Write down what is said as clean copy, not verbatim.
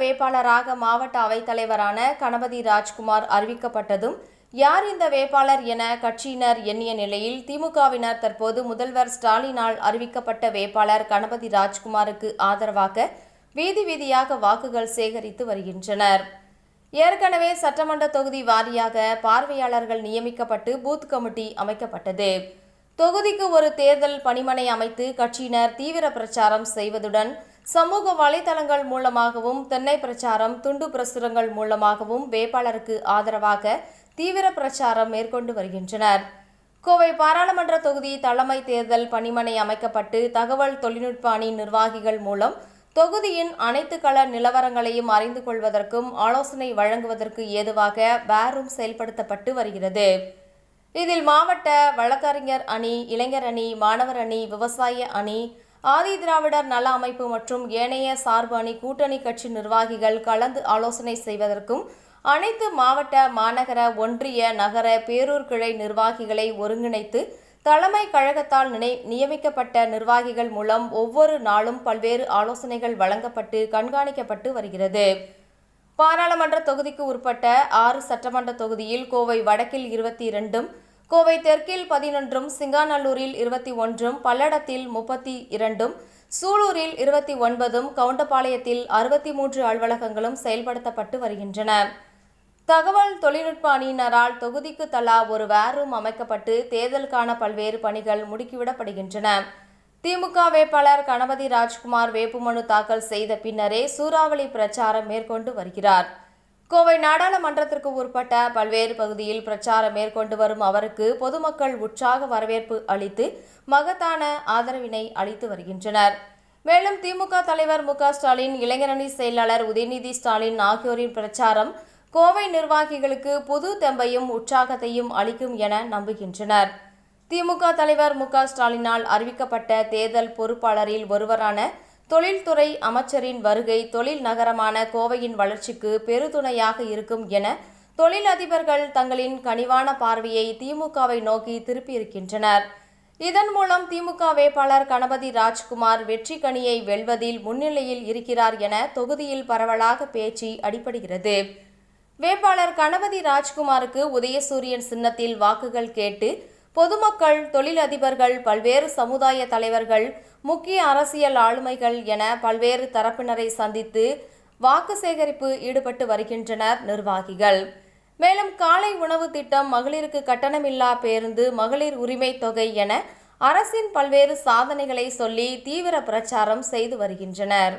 வேட்பாளராக மாவட்ட அவைத்தலைவரான கணபதி ராஜ்குமார் அறிவிக்கப்பட்டதும் யார் இந்த வேட்பாளர் என கட்சியினர் எண்ணிய நிலையில் திமுகவினர் தற்போது முதல்வர் ஸ்டாலினால் அறிவிக்கப்பட்ட வேட்பாளர் கணபதி ராஜ்குமாருக்கு ஆதரவாக வீதி வீதியாக வாக்குகள் சேகரித்து வருகின்றனர். ஏற்கனவே சட்டமன்ற தொகுதி வாரியாக பார்வையாளர்கள் நியமிக்கப்பட்டு பூத் கமிட்டி அமைக்கப்பட்டது. தொகுதிக்கு ஒரு தேர்தல் பணிமனை அமைத்து கட்சியினர் தீவிர பிரச்சாரம் செய்வதுடன் சமூக வலைதளங்கள் மூலமாகவும் தென்னை பிரச்சாரம், துண்டு பிரசுரங்கள் மூலமாகவும் வேட்பாளருக்கு ஆதரவாக தீவிர பிரச்சாரம் மேற்கொண்டு வருகின்றனர். கோவை பாராளுமன்ற தொகுதி தலைமை தேர்தல் பணிமனை அமைக்கப்பட்டு தகவல் தொழில்நுட்ப அணி நிர்வாகிகள் மூலம் தொகுதியின் அனைத்து கள நிலவரங்களையும் அறிந்து கொள்வதற்கும் ஆலோசனை வழங்குவதற்கு ஏதுவாக பேரும் செயல்படுத்தப்பட்டு வருகிறது. இதில் மாவட்ட வழக்கறிஞர் அணி, இளைஞர் அணி, மாணவர் அணி, விவசாய அணி, ஆதி திராவிடர் நல அமைப்பு மற்றும் ஏனைய சார்பு அணி கூட்டணி கட்சி நிர்வாகிகள் கலந்து ஆலோசனை செய்வதற்கும் அனைத்து மாவட்ட, மாநகர, ஒன்றிய, நகர, பேரூர் கிளை நிர்வாகிகளை ஒருங்கிணைத்து தலைமை கழகத்தால் நியமிக்கப்பட்ட நிர்வாகிகள் மூலம் ஒவ்வொரு நாளும் பல்வேறு ஆலோசனைகள் வழங்கப்பட்டு கண்காணிக்கப்பட்டு வருகிறது. பாராளுமன்ற தொகுதிக்கு உட்பட்ட 6 சட்டமன்ற தொகுதியில் கோவை வடக்கில் 22, கோவை தெற்கில் 11, சிங்காநல்லூரில் 21, பல்லடத்தில் 32, சூலூரில் 29, கவுண்டபாளையத்தில் 63 அலுவலகங்களும் செயல்படுத்தப்பட்டு வருகின்றன. தகவல் தொழில்நுட்ப அணியினரால் தொகுதிக்கு தலா ஒரு வேரூம் அமைக்கப்பட்டு தேர்தலுக்கான பல்வேறு பணிகள் முடுக்கிவிடப்படுகின்றன. திமுக வேட்பாளர் கணபதி ராஜ்குமார் வேட்புமனு தாக்கல் செய்த பின்னரே சூறாவளி பிரச்சாரம் மேற்கொண்டு வருகிறார். கோவை நாடாளுமன்றத்திற்கு உட்பட்ட பல்வேறு பகுதியில் பிரச்சாரம் மேற்கொண்டு வரும் அவருக்கு பொதுமக்கள் உற்சாக வரவேற்பு அளித்து மகத்தான ஆதரவினை அளித்து வருகின்றனர். மேலும் திமுக தலைவர் மு.க.ஸ்டாலின், இளைஞரணி செயலாளர் உதயநிதி ஸ்டாலின் ஆகியோரின் பிரச்சாரம் கோவை நிர்வாகிகளுக்கு புது தெம்பையும் உற்சாகத்தையும் அளிக்கும் என நம்புகின்றனர். திமுக தலைவர் மு.க.ஸ்டாலினால் அறிவிக்கப்பட்ட தேர்தல் பொறுப்பாளரில் ஒருவரான தொழில்துறை அமைச்சரின் வருகை தொழில் நகரமான கோவையின் வளர்ச்சிக்கு பெருதுணையாக இருக்கும் என தொழிலதிபர்கள் தங்களின் கனிவான பார்வையை திமுகவை நோக்கி திருப்பியிருக்கின்றனர். இதன் மூலம் திமுக வேட்பாளர் கணபதி ராஜ்குமார் வெற்றி கனியை வெல்வதில் முன்னிலையில் இருக்கிறார் என தொகுதியில் பரவலாக பேச்சு அடிபடுகிறது. வேட்பாளர் கணபதி ராஜ்குமாருக்கு உதயசூரியன் சின்னத்தில் வாக்குகள் கேட்டு பொதுமக்கள், தொழிலதிபர்கள், பல்வேறு சமுதாய தலைவர்கள், முக்கிய அரசியல் ஆளுமைகள் என பல்வேறு தரப்பினரை சந்தித்து வாக்கு சேகரிப்பு ஈடுபட்டு வருகின்றனர் நிர்வாகிகள். மேலும் காலை உணவு திட்டம், மகளிருக்கு கட்டணமில்லா பேருந்து, மகளிர் உரிமை தொகை என அரசின் பல்வேறு சாதனைகளை சொல்லி தீவிர பிரச்சாரம் செய்து வருகின்றனர்.